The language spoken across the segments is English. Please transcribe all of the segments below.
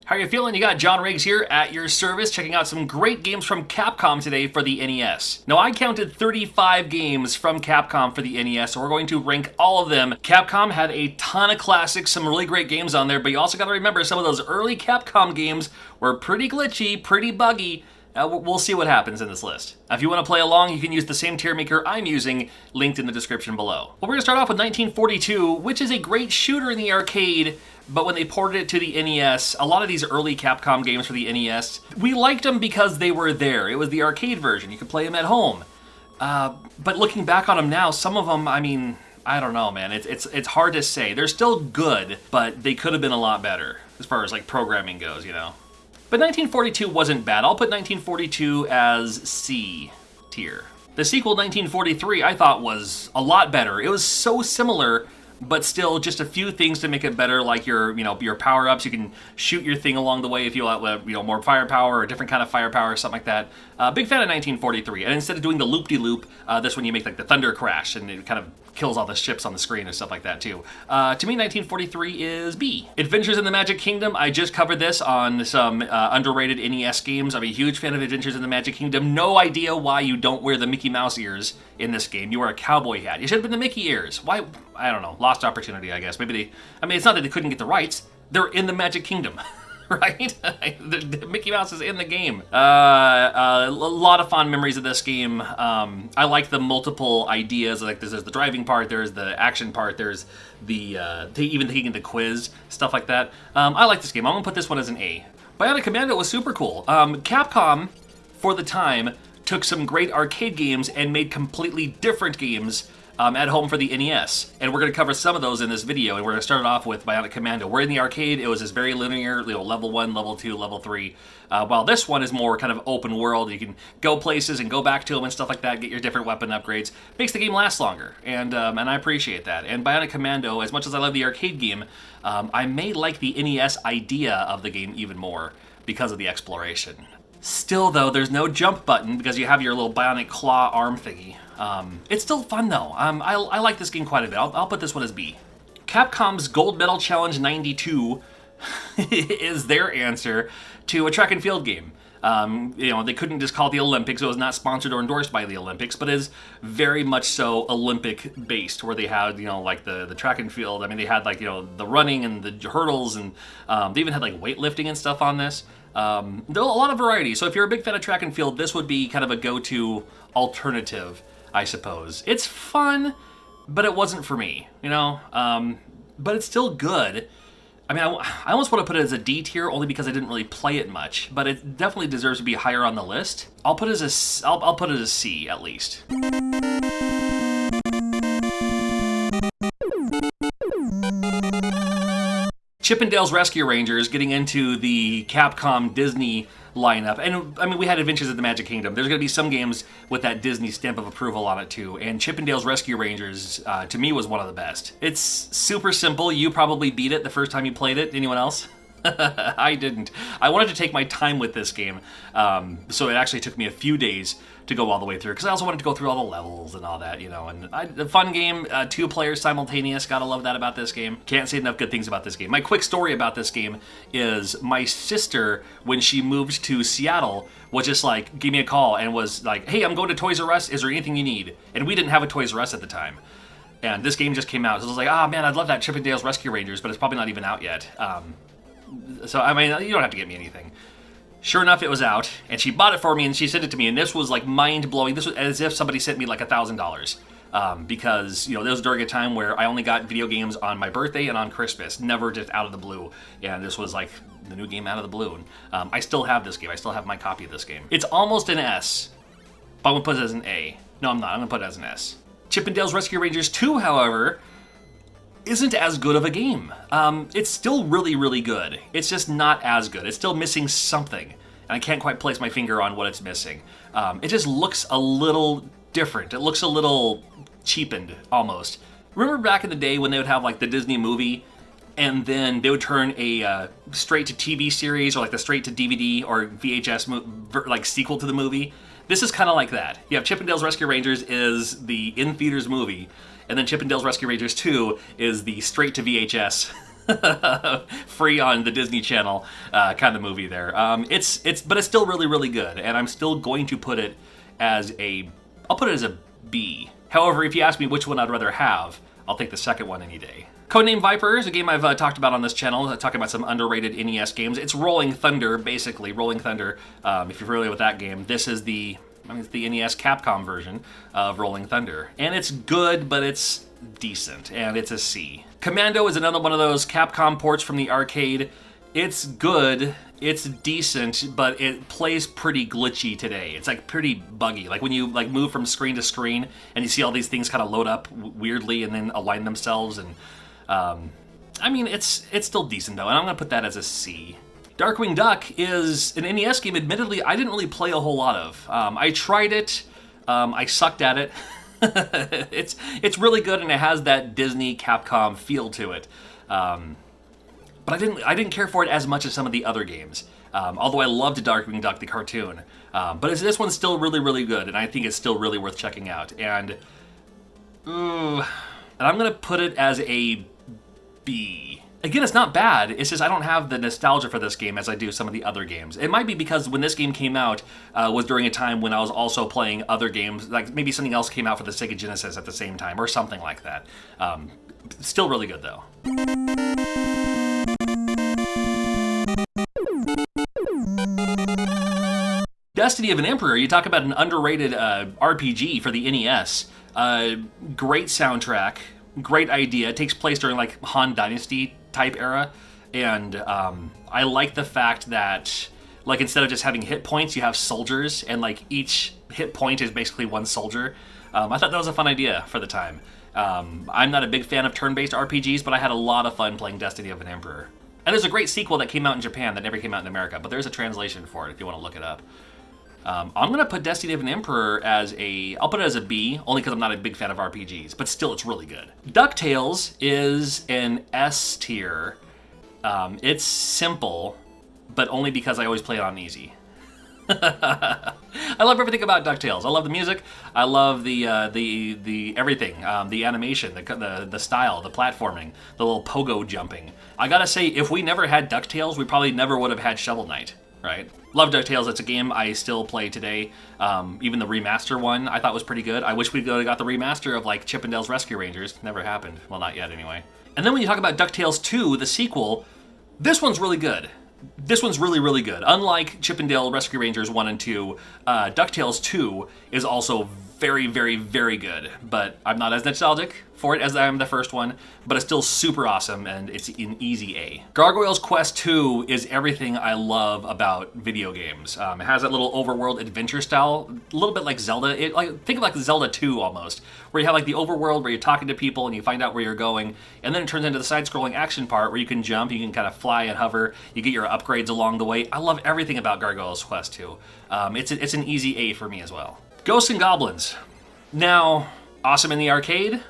How are you feeling? You got John Riggs here at your service, checking out some great games from Capcom today for the NES. Now, I counted 35 games from Capcom for the NES, so we're going to rank all of them. Capcom had a ton of classics, some really great games on there, but you also got to remember some of those early Capcom games were pretty glitchy, pretty buggy. We'll see what happens in this list. If you want to play along, you can use the same tier maker I'm using, linked in the description below. Well, we're going to start off with 1942, which is a great shooter in the arcade, but when they ported it to the NES, a lot of these early Capcom games for the NES, we liked them because they were there. It was the arcade version. You could play them at home. But looking back on them now, some of them, I mean, I don't know, man. It's hard to say. They're still good, but they could have been a lot better as far as like programming goes, you know? But 1942 wasn't bad. I'll put 1942 as C tier. The sequel, 1943, I thought was a lot better. It was so similar, but still just a few things to make it better, like your power-ups. You can shoot your thing along the way if you want, more firepower or a different kind of firepower or something like that. Big fan of 1943. And instead of doing the loop-de-loop, this one you make like the thunder crash, and it kind of kills all the ships on the screen and stuff like that too. To me, 1943 is B. Adventures in the Magic Kingdom, I just covered this on some underrated NES games. I'm a huge fan of Adventures in the Magic Kingdom. No idea why you don't wear the Mickey Mouse ears in this game. You wear a cowboy hat. You should have been the Mickey ears. Why? I don't know. Lost opportunity, I guess. Maybe it's not that they couldn't get the rights. They're in the Magic Kingdom. Right? The Mickey Mouse is in the game. A lot of fond memories of this game. I like the multiple ideas. Like there's the driving part, there's the action part, there's the even taking the quiz, stuff like that. I like this game. I'm gonna put this one as an A. Bionic Commando was super cool. Capcom, for the time, took some great arcade games and made completely different games at home for the NES. And we're going to cover some of those in this video, and we're going to start it off with Bionic Commando. We're in the arcade. It was this very linear, level 1, level 2, level 3, while this one is more kind of open world. You can go places and go back to them and stuff like that, get your different weapon upgrades. Makes the game last longer, and I appreciate that. And Bionic Commando, as much as I love the arcade game, I may like the NES idea of the game even more because of the exploration. Still, though, there's no jump button because you have your little bionic claw arm thingy. It's still fun, though. I like this game quite a bit. I'll put this one as B. Capcom's Gold Medal Challenge 92 is their answer to a track and field game. They couldn't just call it the Olympics. It was not sponsored or endorsed by the Olympics, but is very much so Olympic-based, where they had, like the track and field. I mean, they had, like, the running and the hurdles, and they even had, like, weightlifting and stuff on this. There are a lot of variety. So if you're a big fan of track and field, this would be kind of a go-to alternative, I suppose. It's fun, but it wasn't for me, but it's still good. I mean, I almost want to put it as a D tier only because I didn't really play it much, but it definitely deserves to be higher on the list. I'll put it as I'll put it as C at least. Chip 'n Dale's Rescue Rangers, getting into the Capcom Disney lineup. And I mean, we had Adventures in the Magic Kingdom. There's going to be some games with that Disney stamp of approval on it too. And Chip 'n Dale's Rescue Rangers, to me, was one of the best. It's super simple. You probably beat it the first time you played it. Anyone else? I didn't. I wanted to take my time with this game, so it actually took me a few days to go all the way through, because I also wanted to go through all the levels and all that, and a fun game, 2 players simultaneous, gotta love that about this game. Can't say enough good things about this game. My quick story about this game is my sister, when she moved to Seattle, was just like, gave me a call and was like, hey, I'm going to Toys R Us, is there anything you need? And we didn't have a Toys R Us at the time. And this game just came out, so I was like, man, I'd love that Chip 'n Dale's Rescue Rangers, but it's probably not even out yet. So, I mean, you don't have to get me anything. Sure enough, it was out, and she bought it for me, and she sent it to me, and this was, like, mind-blowing. This was as if somebody sent me, like, $1,000. Because, this was during a time where I only got video games on my birthday and on Christmas, never just out of the blue. And this was, like, the new game out of the blue. And, I still have this game. I still have my copy of this game. It's almost an S, but I'm going to put it as an A. No, I'm not. I'm going to put it as an S. Chip 'n Dale's Rescue Rangers 2, however, isn't as good of a game. It's still really, really good. It's just not as good. It's still missing something, and I can't quite place my finger on what it's missing. It just looks a little different. It looks a little cheapened, almost. Remember back in the day when they would have, like, the Disney movie, and then they would turn a straight-to-TV series, or, like, the straight-to-DVD or VHS, like, sequel to the movie? This is kind of like that. You have Chip 'n Dale's Rescue Rangers is the in-theaters movie, and then Chip 'n Dale's Rescue Rangers 2 is the straight-to-VHS free on the Disney Channel kind of movie there. But it's still really, really good, and I'm still going to put it as I'll put it as a B. However, if you ask me which one I'd rather have, I'll take the second one any day. Codename Viper is a game I've talked about on this channel, talking about some underrated NES games. It's Rolling Thunder, basically. Rolling Thunder, if you're familiar with that game, this is it's the NES Capcom version of Rolling Thunder. And it's good, but it's decent, and it's a C. Commando is another one of those Capcom ports from the arcade. It's good, it's decent, but it plays pretty glitchy today. It's like pretty buggy. Like when you like move from screen to screen and you see all these things kind of load up weirdly and then align themselves. And I mean, it's still decent though, and I'm gonna put that as a C. Darkwing Duck is an NES game, admittedly, I didn't really play a whole lot of. I tried it, I sucked at it. It's really good, and it has that Disney Capcom feel to it. But I didn't care for it as much as some of the other games. Although I loved Darkwing Duck, the cartoon. But this one's still really, really good, and I think it's still really worth checking out. And I'm gonna put it as a B. Again, it's not bad, it's just I don't have the nostalgia for this game as I do some of the other games. It might be because when this game came out was during a time when I was also playing other games, like maybe something else came out for the Sega Genesis at the same time, or something like that. Still really good, though. Destiny of an Emperor, you talk about an underrated RPG for the NES. Great soundtrack, great idea. It takes place during like Han Dynasty type era, and I like the fact that like instead of just having hit points, you have soldiers, and like each hit point is basically one soldier. I thought that was a fun idea for the time. I'm not a big fan of turn-based RPGs, but I had a lot of fun playing Destiny of an Emperor. And there's a great sequel that came out in Japan that never came out in America, but there's a translation for it if you want to look it up. I'm going to put Destiny of an Emperor I'll put it as a B, only because I'm not a big fan of RPGs, but still, it's really good. DuckTales is an S tier. It's simple, but only because I always play it on easy. I love everything about DuckTales. I love the music. I love the everything, the animation, the style, the platforming, the little pogo jumping. I gotta say, if we never had DuckTales, we probably never would have had Shovel Knight, right? Love DuckTales. It's a game I still play today. Even the remaster one I thought was pretty good. I wish we got the remaster of like Chip 'n Dale's Rescue Rangers. Never happened. Well, not yet anyway. And then when you talk about DuckTales 2, the sequel, this one's really good. This one's really, really good. Unlike Chip 'n Dale Rescue Rangers 1 and 2, DuckTales 2 is also very, very, very good. But I'm not as nostalgic for it as I am the first one, but it's still super awesome, and it's an easy A. Gargoyle's Quest 2 is everything I love about video games. It has that little overworld adventure style, a little bit like Zelda. Think of like Zelda 2 almost, where you have like the overworld where you're talking to people and you find out where you're going, and then it turns into the side-scrolling action part where you can jump, you can kind of fly and hover, you get your upgrades along the way. I love everything about Gargoyle's Quest 2. It's an easy A for me as well. Ghosts and Goblins. Now, awesome in the arcade.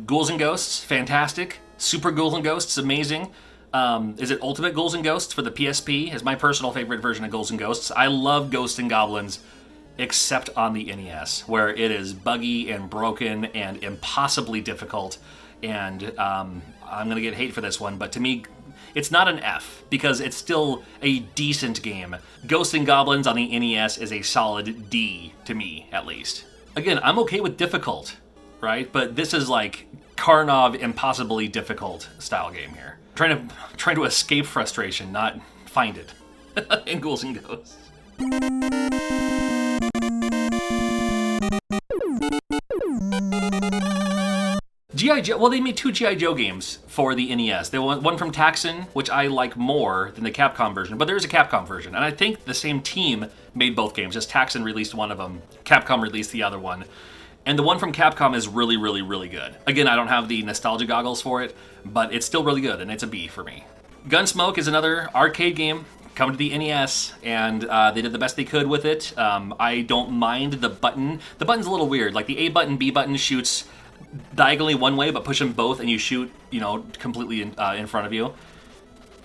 Ghouls and Ghosts, fantastic. Super Ghouls and Ghosts, amazing. Is it Ultimate Ghouls and Ghosts for the PSP? Is my personal favorite version of Ghouls and Ghosts. I love Ghosts and Goblins, except on the NES, where it is buggy and broken and impossibly difficult. And I'm gonna get hate for this one, but to me, it's not an F, because it's still a decent game. Ghosts and Goblins on the NES is a solid D, to me, at least. Again, I'm okay with difficult, right? But this is like Karnov impossibly difficult style game here. Trying to escape frustration, not find it in Ghouls and Ghosts. G.I. Joe, well, they made two G.I. Joe games for the NES. They one from Taxon, which I like more than the Capcom version, but there is a Capcom version. And I think the same team made both games, just Taxon released one of them, Capcom released the other one. And the one from Capcom is really, really, really good. Again, I don't have the nostalgia goggles for it, but it's still really good, and it's a B for me. Gunsmoke is another arcade game coming to the NES, and they did the best they could with it. I don't mind the button. The button's a little weird. Like the A button, B button shoots diagonally one way, but push them both and you shoot, completely in front of you.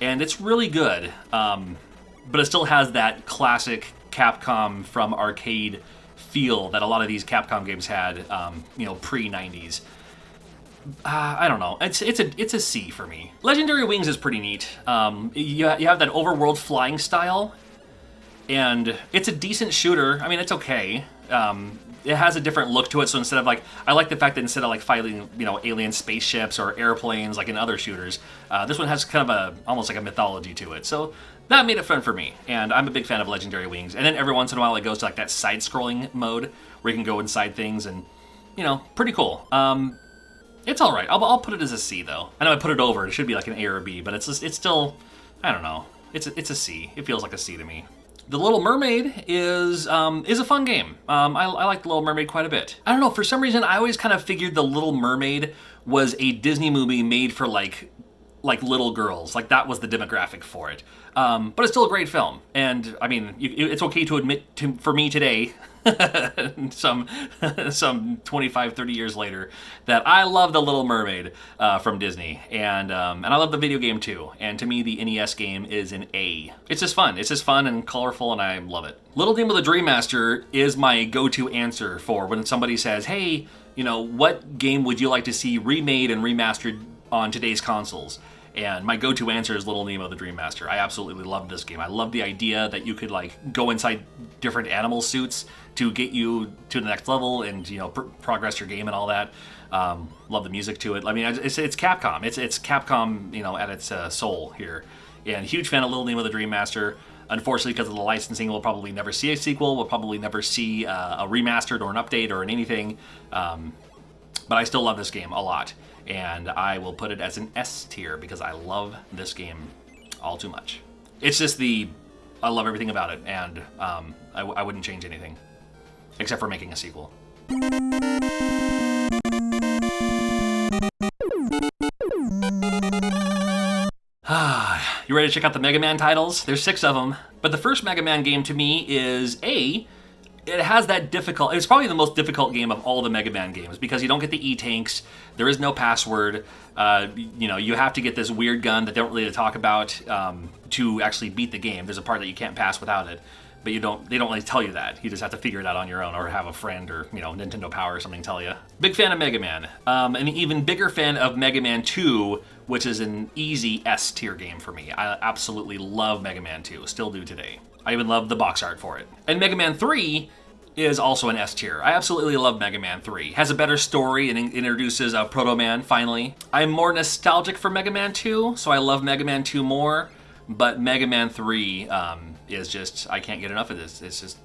And it's really good, but it still has that classic Capcom from arcade feel that a lot of these Capcom games had, pre-90s. I don't know. It's a C for me. Legendary Wings is pretty neat. You have that overworld flying style, and it's a decent shooter. I mean, it's okay. It has a different look to it, so instead of like, I like the fact that instead of like fighting, alien spaceships or airplanes like in other shooters, this one has kind of almost like a mythology to it. So that made it fun for me, and I'm a big fan of Legendary Wings. And then every once in a while it goes to like that side-scrolling mode where you can go inside things, and pretty cool. It's all right. I'll put it as a C though. I know I put it over. It should be like an A or a B, but it's still, I don't know. It's a C. It feels like a C to me. The Little Mermaid is a fun game. I like The Little Mermaid quite a bit. I don't know, for some reason I always kind of figured The Little Mermaid was a Disney movie made for like little girls. Like that was the demographic for it. But it's still a great film. And I mean, it's okay to admit for me today, some 25, 30 years later, that I love The Little Mermaid from Disney, and I love the video game too. And to me, the NES game is an A. It's just fun. It's just fun and colorful, and I love it. Little Nemo the Dream Master is my go-to answer for when somebody says, "Hey, what game would you like to see remade and remastered on today's consoles?" And my go-to answer is Little Nemo the Dream Master. I absolutely love this game. I love the idea that you could like go inside different animal suits to get you to the next level and progress your game and all that. Love the music to it. I mean, it's Capcom. It's Capcom, at its soul here. And huge fan of Little Nemo the Dream Master. Unfortunately, because of the licensing, we'll probably never see a sequel. We'll probably never see a remastered or an update or anything. But I still love this game a lot. And I will put it as an S tier because I love this game all too much. It's just I love everything about it, and I wouldn't change anything, except for making a sequel. You ready to check out the Mega Man titles? There's 6 of them, but the first Mega Man game to me is A. It has that difficult, it's probably the most difficult game of all the Mega Man games because you don't get the E-Tanks, there is no password, you have to get this weird gun that they don't really talk about to actually beat the game. There's a part that you can't pass without it, but they don't really tell you that. You just have to figure it out on your own or have a friend or, Nintendo Power or something tell you. Big fan of Mega Man. An even bigger fan of Mega Man 2, which is an easy S tier game for me. I absolutely love Mega Man 2, still do today. I even love the box art for it. And Mega Man 3 is also an S tier. I absolutely love Mega Man 3. Has a better story and introduces a Proto Man, finally. I'm more nostalgic for Mega Man 2, so I love Mega Man 2 more, but Mega Man 3 is just, I can't get enough of this.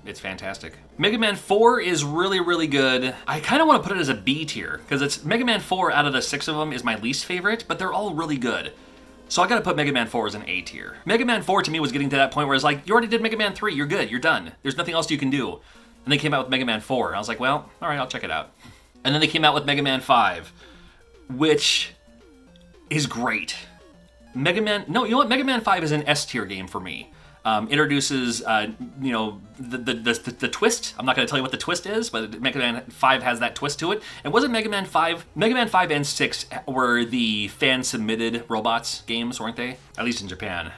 It's fantastic. Mega Man 4 is really, really good. I kind of want to put it as a B tier, because it's Mega Man 4 out of the 6 of them is my least favorite, but they're all really good. So I gotta put Mega Man 4 as an A tier. Mega Man 4 to me was getting to that point where it's like, you already did Mega Man 3, you're good, you're done. There's nothing else you can do. And they came out with Mega Man 4, and I was like, well, all right, I'll check it out. And then they came out with Mega Man 5, which is great. Mega Man 5 is an S tier game for me. Introduces, the twist. I'm not going to tell you what the twist is, but Mega Man 5 has that twist to it. And wasn't Mega Man 5 and 6 were the fan-submitted robots games, weren't they? At least in Japan.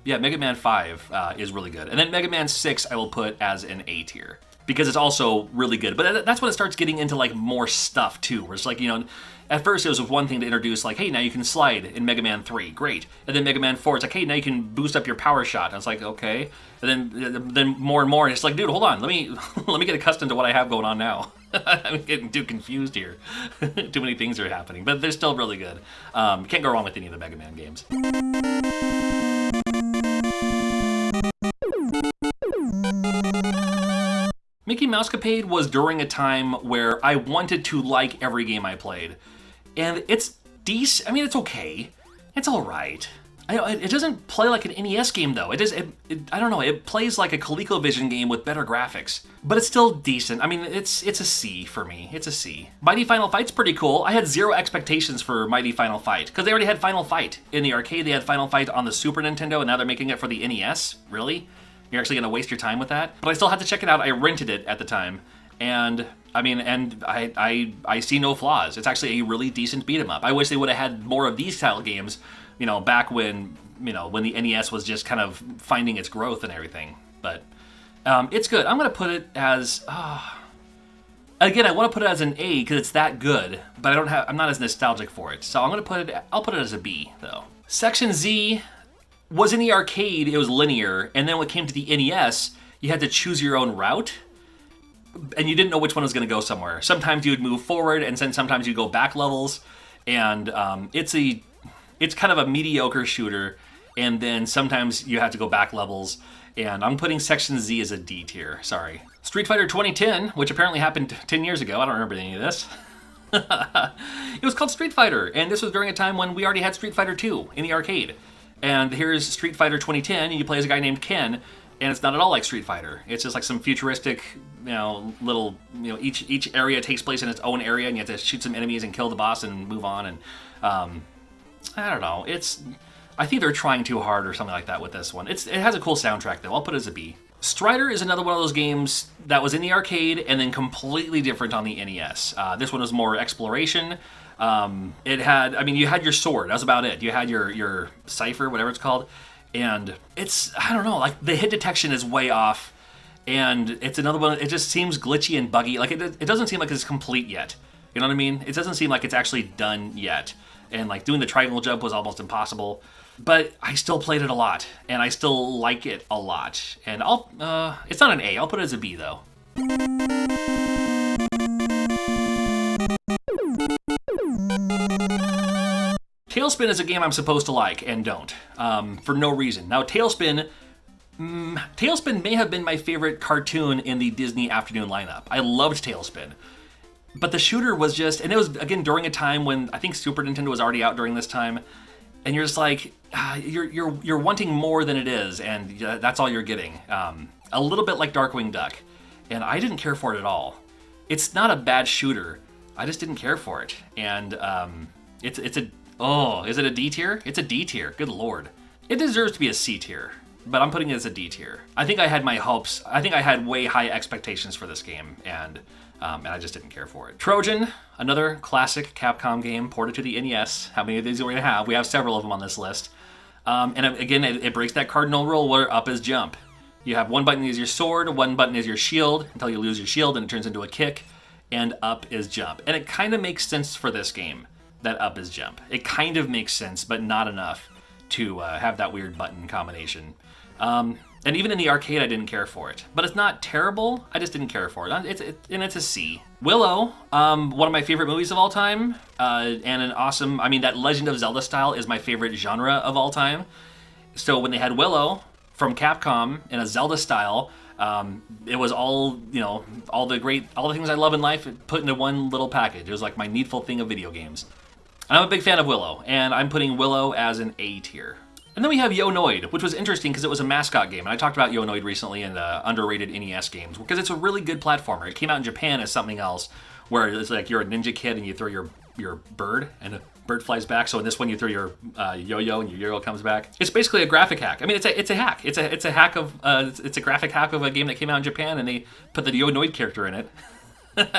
Yeah, Mega Man 5 is really good. And then Mega Man 6 I will put as an A tier, because it's also really good. But that's when it starts getting into like more stuff too, where it's like, at first it was one thing to introduce like, hey, now you can slide in Mega Man 3, great. And then Mega Man 4, it's like, hey, now you can boost up your power shot. And it's like, okay. And then more and more, and it's like, dude, hold on, let me get accustomed to what I have going on now. I'm getting too confused here. Too many things are happening, but they're still really good. Can't go wrong with any of the Mega Man games. Mickey Mousecapade was during a time where I wanted to like every game I played. And it's decent. I mean, it's okay. It's all right. It doesn't play like an NES game, though. I don't know. It plays like a ColecoVision game with better graphics. But it's still decent. I mean, it's a C for me. It's a C. Mighty Final Fight's pretty cool. I had zero expectations for Mighty Final Fight, because they already had Final Fight. In the arcade, they had Final Fight on the Super Nintendo, and now they're making it for the NES? Really? You're actually going to waste your time with that? But I still had to check it out. I rented it at the time. And I see no flaws. It's actually a really decent beat 'em up. I wish they would have had more of these style games, back when the NES was just kind of finding its growth and everything. But it's good. I'm going to put it as Again, I want to put it as an A because it's that good, but I'm not as nostalgic for it. So I'll put it as a B though. Section Z was in the arcade, it was linear, and then when it came to the NES, you had to choose your own route, and you didn't know which one was going to go somewhere. Sometimes you would move forward, and then sometimes you'd go back levels, and it's kind of a mediocre shooter, and then sometimes you have to go back levels, and I'm putting Section Z as a D tier, sorry. Street Fighter 2010, which apparently happened 10 years ago, I don't remember any of this. It was called Street Fighter, and this was during a time when we already had Street Fighter 2 in the arcade. And here's Street Fighter 2010, and you play as a guy named Ken, and it's not at all like Street Fighter. It's just like some futuristic, little, each area takes place in its own area, and you have to shoot some enemies and kill the boss and move on. And I don't know. I think they're trying too hard or something like that with this one. It has a cool soundtrack though. I'll put it as a B. Strider is another one of those games that was in the arcade and then completely different on the NES. This one was more exploration. You had your sword. That was about it. You had your cipher, whatever it's called, and I don't know, like the hit detection is way off, and it's another one. It just seems glitchy and buggy. Like it doesn't seem like it's complete yet. You know what I mean? It doesn't seem like it's actually done yet, and like doing the triangle jump was almost impossible. But I still played it a lot, and I still like it a lot. And it's not an A. I'll put it as a B though. Tailspin is a game I'm supposed to like and don't, for no reason. Now, Tailspin may have been my favorite cartoon in the Disney afternoon lineup. I loved Tailspin. But the shooter was just, and it was, again, during a time when I think Super Nintendo was already out during this time, and you're just like, you're wanting more than it is, and that's all you're getting. A little bit like Darkwing Duck, and I didn't care for it at all. It's not a bad shooter, I just didn't care for it. And is it a D tier? It's a D tier, good lord. It deserves to be a C tier, but I'm putting it as a D tier. I think I had my hopes, I think I had way high expectations for this game, and I just didn't care for it. Trojan, another classic Capcom game ported to the NES. How many of these are we gonna have? We have several of them on this list. And again, it breaks that cardinal rule where up is jump. You have one button is your sword, one button is your shield, until you lose your shield and it turns into a kick, and up is jump. And it kind of makes sense for this game, that up is jump. It kind of makes sense, but not enough to have that weird button combination. And even in the arcade, I didn't care for it. But it's not terrible, I just didn't care for it. It's a C. Willow, one of my favorite movies of all time, and an awesome, that Legend of Zelda style is my favorite genre of all time. So when they had Willow from Capcom in a Zelda style, it was all, all the things I love in life put into one little package. It was like my needful thing of video games. And I'm a big fan of Willow, and I'm putting Willow as an A tier. And then we have Yo-Noid, which was interesting because it was a mascot game. And I talked about Yo-Noid recently in the underrated NES games because it's a really good platformer. It came out in Japan as something else, where it's like you're a ninja kid and you throw your bird and the bird flies back. So in this one, you throw your yo-yo and your yo-yo comes back. It's basically a graphic hack. It's a hack. It's a hack of it's a graphic hack of a game that came out in Japan, and they put the Yo-Noid character in it.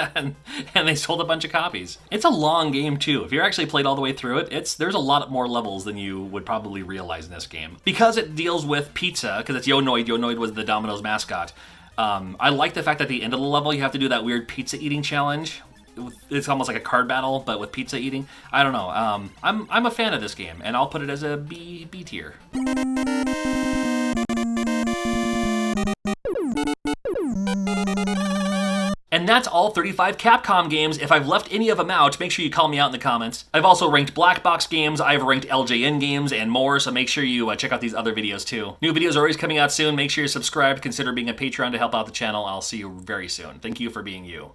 and they sold a bunch of copies. It's a long game too. If you're actually played all the way through it, there's a lot more levels than you would probably realize in this game. Because it deals with pizza, because it's Yo-Noid. Yo-Noid was the Domino's mascot. I like the fact that at the end of the level you have to do that weird pizza eating challenge. It's almost like a card battle, but with pizza eating. I don't know. I'm a fan of this game, and I'll put it as a B tier. And that's all 35 Capcom games. If I've left any of them out, make sure you call me out in the comments. I've also ranked Black Box games, I've ranked LJN games, and more, so make sure you check out these other videos too. New videos are always coming out soon. Make sure you're subscribed, consider being a Patreon to help out the channel. I'll see you very soon. Thank you for being you.